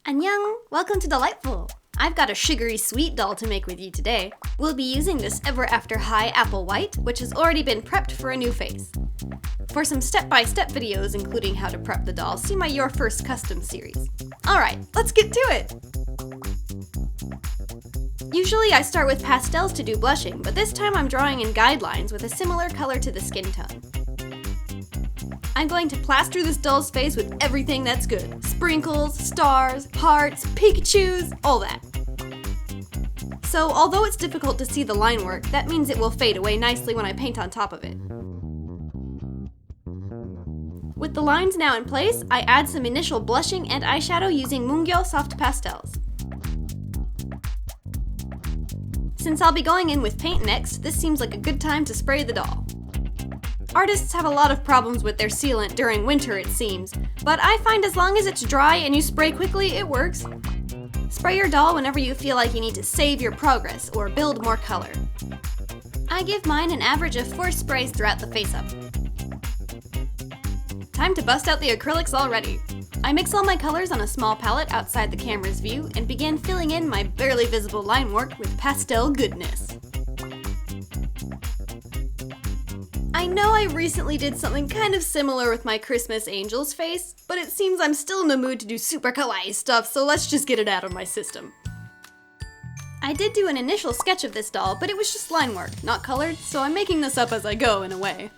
Annyeong! Welcome to Dollightful! I've got a sugary sweet doll to make with you today. We'll be using this Ever After High Apple White, which has already been prepped for a new face. For some step-by-step videos including how to prep the doll, see my Your First Custom series. Alright, let's get to it! Usually I start with pastels to do blushing, but this time I'm drawing in guidelines with a similar color to the skin tone. I'm going to plaster this doll's face with everything that's good. Sprinkles, stars, hearts, Pikachus, all that. So although it's difficult to see the line work, that means it will fade away nicely when I paint on top of it. With the lines now in place, I add some initial blushing and eyeshadow using Mungyo soft pastels. Since I'll be going in with paint next, this seems like a good time to spray the doll. Artists have a lot of problems with their sealant during winter, it seems, but I find as long as it's dry and you spray quickly, it works. Spray your doll whenever you feel like you need to save your progress or build more color. I give mine an average of 4 sprays throughout the face-up. Time to bust out the acrylics already. I mix all my colors on a small palette outside the camera's view and begin filling in my barely visible line work with pastel goodness. I know I recently did something kind of similar with my Christmas angel's face, but it seems I'm still in the mood to do super kawaii stuff, so let's just get it out of my system. I did do an initial sketch of this doll, but it was just line work, not colored, so I'm making this up as I go in a way.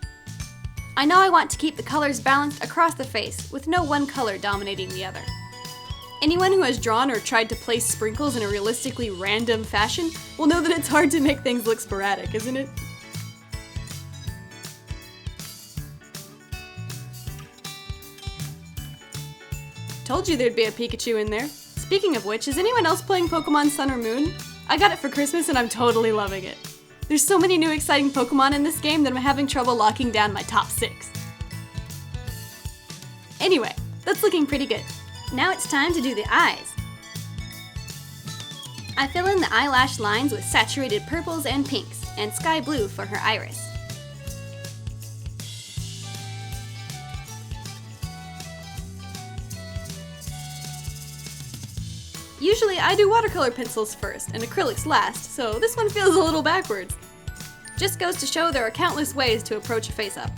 I know I want to keep the colors balanced across the face, with no one color dominating the other. Anyone who has drawn or tried to place sprinkles in a realistically random fashion will know that it's hard to make things look sporadic, isn't it? Told you there'd be a Pikachu in there. Speaking of which, is anyone else playing Pokemon Sun or Moon? I got it for Christmas and I'm totally loving it. There's so many new exciting Pokemon in this game that I'm having trouble locking down my top 6. Anyway, that's looking pretty good. Now it's time to do the eyes. I fill in the eyelash lines with saturated purples and pinks, and sky blue for her iris. Usually I do watercolor pencils first and acrylics last, so this one feels a little backwards. Just goes to show there are countless ways to approach a face-up.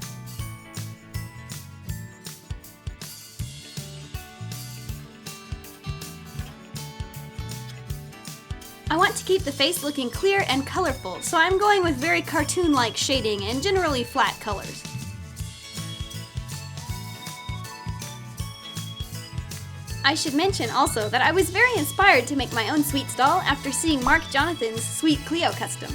I want to keep the face looking clear and colorful, so I'm going with very cartoon-like shading and generally flat colors. I should mention also that I was very inspired to make my own Sweets doll after seeing Mark Jonathan's Sweet Cleo custom.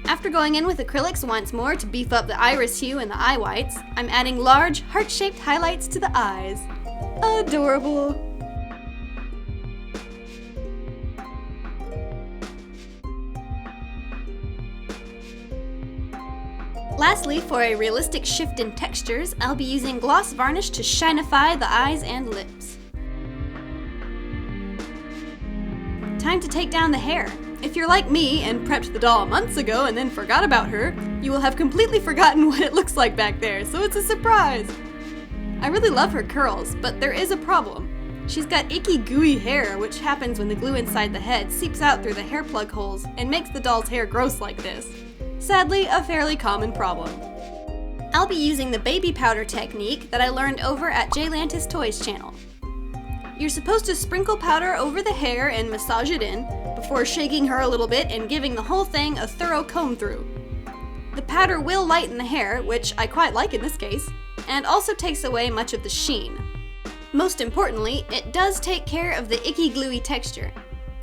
After going in with acrylics once more to beef up the iris hue and the eye whites, I'm adding large, heart-shaped highlights to the eyes. Adorable! Lastly, for a realistic shift in textures, I'll be using gloss varnish to shinify the eyes and lips. Time to take down the hair. If you're like me and prepped the doll months ago and then forgot about her, you will have completely forgotten what it looks like back there, so it's a surprise! I really love her curls, but there is a problem. She's got icky, gooey hair, which happens when the glue inside the head seeps out through the hair plug holes and makes the doll's hair gross like this. Sadly, a fairly common problem. I'll be using the baby powder technique that I learned over at Jaylantis Toys channel. You're supposed to sprinkle powder over the hair and massage it in, before shaking her a little bit and giving the whole thing a thorough comb through. The powder will lighten the hair, which I quite like in this case, and also takes away much of the sheen. Most importantly, it does take care of the icky gluey texture.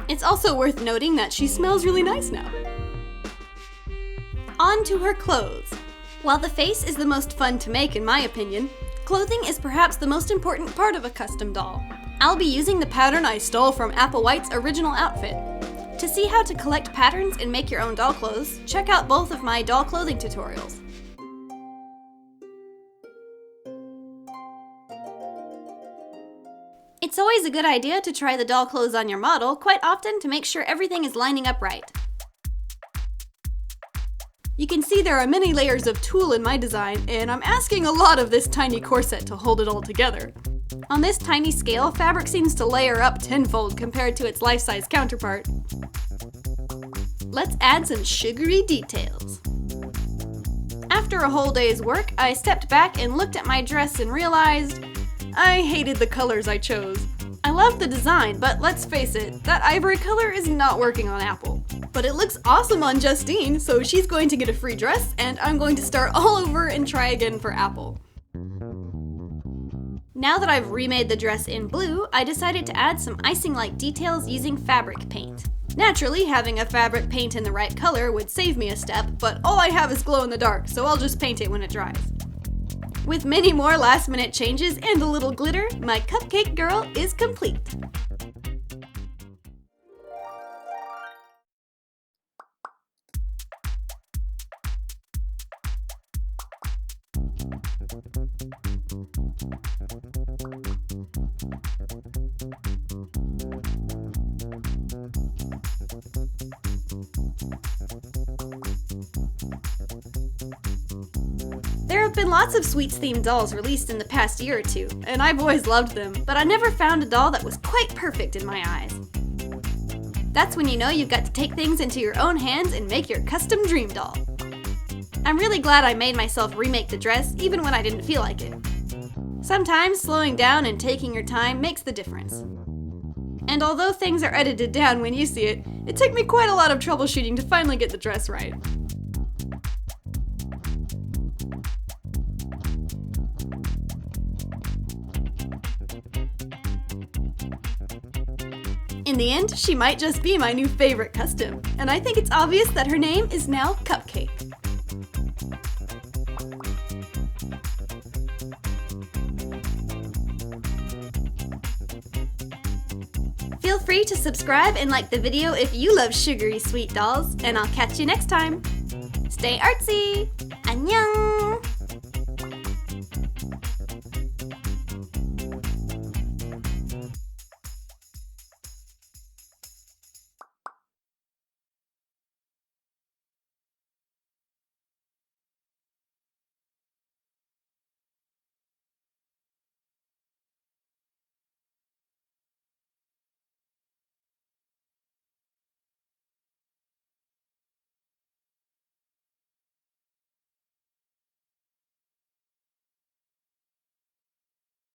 It's also worth noting that she smells really nice now. On to her clothes. While the face is the most fun to make in my opinion, clothing is perhaps the most important part of a custom doll. I'll be using the pattern I stole from Apple White's original outfit. To see how to collect patterns and make your own doll clothes, check out both of my doll clothing tutorials. It's always a good idea to try the doll clothes on your model quite often to make sure everything is lining up right. You can see there are many layers of tulle in my design, and I'm asking a lot of this tiny corset to hold it all together. On this tiny scale, fabric seems to layer up tenfold compared to its life-size counterpart. Let's add some sugary details. After a whole day's work, I stepped back and looked at my dress and realized I hated the colors I chose. I love the design, but let's face it, that ivory color is not working on Apple. But it looks awesome on Justine, so she's going to get a free dress, and I'm going to start all over and try again for Apple. Now that I've remade the dress in blue, I decided to add some icing-like details using fabric paint. Naturally, having a fabric paint in the right color would save me a step, but all I have is glow in the dark, so I'll just paint it when it dries. With many more last-minute changes and a little glitter, my cupcake girl is complete. There have been lots of sweets-themed dolls released in the past year or two, and I've always loved them, but I never found a doll that was quite perfect in my eyes. That's when you know you've got to take things into your own hands and make your custom dream doll. I'm really glad I made myself remake the dress, even when I didn't feel like it. Sometimes slowing down and taking your time makes the difference. And although things are edited down when you see it, it took me quite a lot of troubleshooting to finally get the dress right. In the end, she might just be my new favorite custom, and I think it's obvious that her name is now Cupcake. Feel free to subscribe and like the video if you love sugary sweet dolls, and I'll catch you next time. Stay artsy! Annyeong!